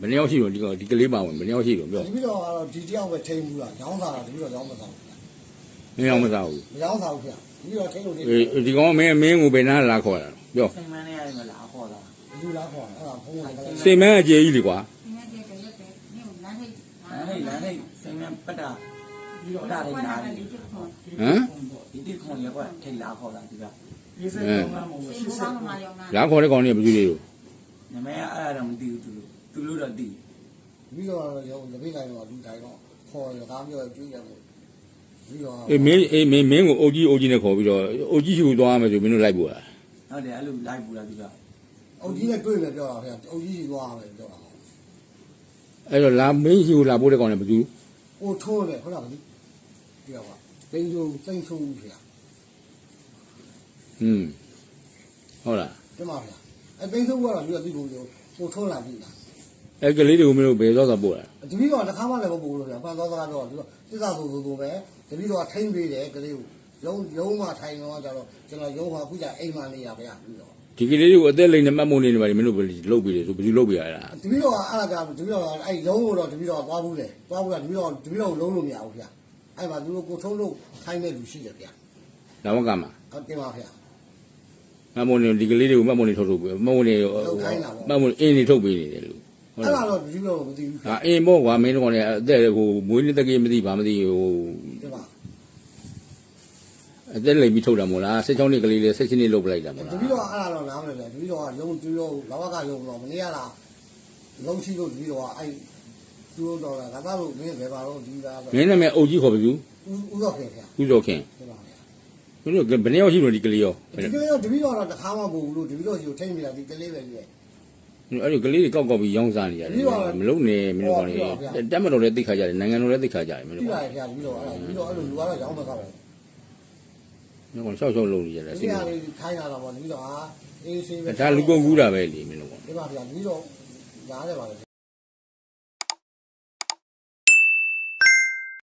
ယ်နှစ်ယောက်ရှိတော့ဒီကလေးပါဝင်ဘယ်နှစ်ယောက်ရှိတော့ပြော တပည့်တော်ကတော့ဒီတယောက်ပဲထိန်းဘူးလားရောင်းစားတာတပည့်တော်ရောင်းမစားဘူး မင်းအောင်မစားဘူး မရောင်းစားဘူးခင်ဗျတပည့်တော်ထိန်းလို့နေ ဒီကောင်မင်းကိုဘယ်နာလာခေါ်တာပြော စိတ်မန်းနဲ့ရတယ်မလားခေါ်တာ လူလားခေါ်အဲ့ဒါဖုန်းကလည်း စိတ်မန်းအကျေကြီးလေကွာ လမ်းဟိတ်စိတ်မန်းပတ်တာပတ်တာလေးလာတယ် ဟမ် ဒီတိခွန်ရက်ကွက်ထိတ်လာခေါ်တာဒီက လာခေါ်တဲ့ကောင်တွေကဘယ်သူတွေလို့ နမဲအဲ့ဒါတော့မသိဘူးသူလို့တော့သိ တပည့်တော်ရောတပည့်တိုင်းတော့လူတိုင်းတော့ခေါ်ရကားမျိုးကျွေးရမို့ပြီးတော့ မင်းကိုအုတ်ကြီးနဲ့ခေါ်ပြီးတော့အုတ်ကြီးရှိကိုသွားမယ်ဆိုမင်းတို့လိုက်ပို့တာ ဟုတ်တယ်အဲ့လိုလိုက်ပူတာဒီက အုတ်ကြီးနဲ့တွေ့မယ်ပြောတာခင်ဗျအုတ်ကြီးကြီးသွားမယ်ပြောတာ အဲ့တော့လာမင်းရှိကိုလာပို့တဲ့ကောင်တွေဘယ်သူ ဟိုထိုးတယ်ဟုတ်လားမသိဒီကတိန်ဆုံးခင်ဗျ ဟုတ်လား ဒီမှာဗျအဲ့တိန်ဆုံးကတော့လူကသိဖို့ဟိုထိုးလာပြီလား အဲ့ကလေးတွေကိုမင်းတို့ဘယ်သွားပို့တာ တပည့်တော်တစ်ခါမှလည်းမပို့လို့ဗျပန်သွားစကားတော့သူကစစ်သားဆိုပဲတပည့်တော်ထိမ့်ပေးတယ်ကလေးကိုရုံးမှထိုင်တော့ကြတော့ကျွန်တော်ရုံးမှာခုကျအိမ်မှာနေရဗျပြီးတော့ ဒီကလေးတွေကိုအသက်လိမ်နဲ့မှတ်မုံနေနေပါလိမ့်မင်းတို့လုတ်ပြီးတယ်ဆိုဘယ်သူလုတ်ပြရတာ တပည့်တော်ကအဲ့ဒါကတပည့်တော်ကအဲ့ရုံးကိုတော့တပည့်တော်သွားဘူးလေသွားဘူးလားတပည့်တော်လုံးလို့မရဘူးဗျအဲ့မှာသူတို့ကိုထုံးလို့ထိုင်းတဲ့လူရှိတယ်ဗျ လာဝကမှာ ဟုတ်တင်ပါဗျ မှတ်မုံနေဒီကလေးတွေကိုမှတ်မုံနေထုတ်ပြီးမှတ်မုံနေမှတ်မုံအင်းနေထုတ်ပေးနေတယ်လို့ အဲ့ဒါတော့တပည့်တော်မသိဘူးဗျ အင်းပေါ့ကွာမင်းတို့ကနေအသက်ဟိုမွေးနေ့တက်ကမသိဘာမသိဟို တင်ပါ အသက်လိမ်ပြီးထုတ်တာမို့လား16နှစ်ကလေးလေး16နှစ်လုတ်ပလိုက်တာမို့ တ လား ပည့်တော်အဲ့ဒါတော့နားမလဲဗျတပည့်တော်ကရုံးလာဝကရုံးတော့မနေ့ကလားလုံးရှိလို့တပည့်တော်ကအဲ့သူတို့တော့ငါသားတို့မင်းဘယ်ပါတော့ဒီသားပဲ မင်းနာမည်အုတ်ကြီးခေါ်ပြီသူ ဥသောခင်ဗျ ဦးစောခင် တင်ပါဗျ မင်းတို့ဘယ်နှစ်ယောက်ရှိလို့ဒီကလေးရော ဒီကလေးတော့တပည့်တော်တော့တစ်ခါမှမဟုတ်ဘူးလို့တပည့်တော်စီကိုထိမ့်မိတာဒီကလေးပဲကြီး အဲ့ဒီကလေးတွေကောက်ပြီးရောင်းစားနေရတယ်မလုံနေမင်းတို့ကနေတက်မတော်လည်းသိခါကြတယ်နိုင်ငံတော်လည်းသိခါကြတယ်မင်း ပြီ တို့က ပါဗျာတပည့်တော်အဲ့တပည့်တော်အဲ့လိုလူကတော့ရောင်းမှာကပဲ မင်းတို့ကရှောက်ရှောက်လုံနေရတယ် ဒီ စိတ် ကလေးခိုင်းလာတော့ဗောတပည့်တော်ဟာအေးဆေးပဲ ဒါလူကုန်ကူးတာပဲလေမင်းတို့က ဒီပါဗျာတပည့်တော်ရားတယ်ပါလေ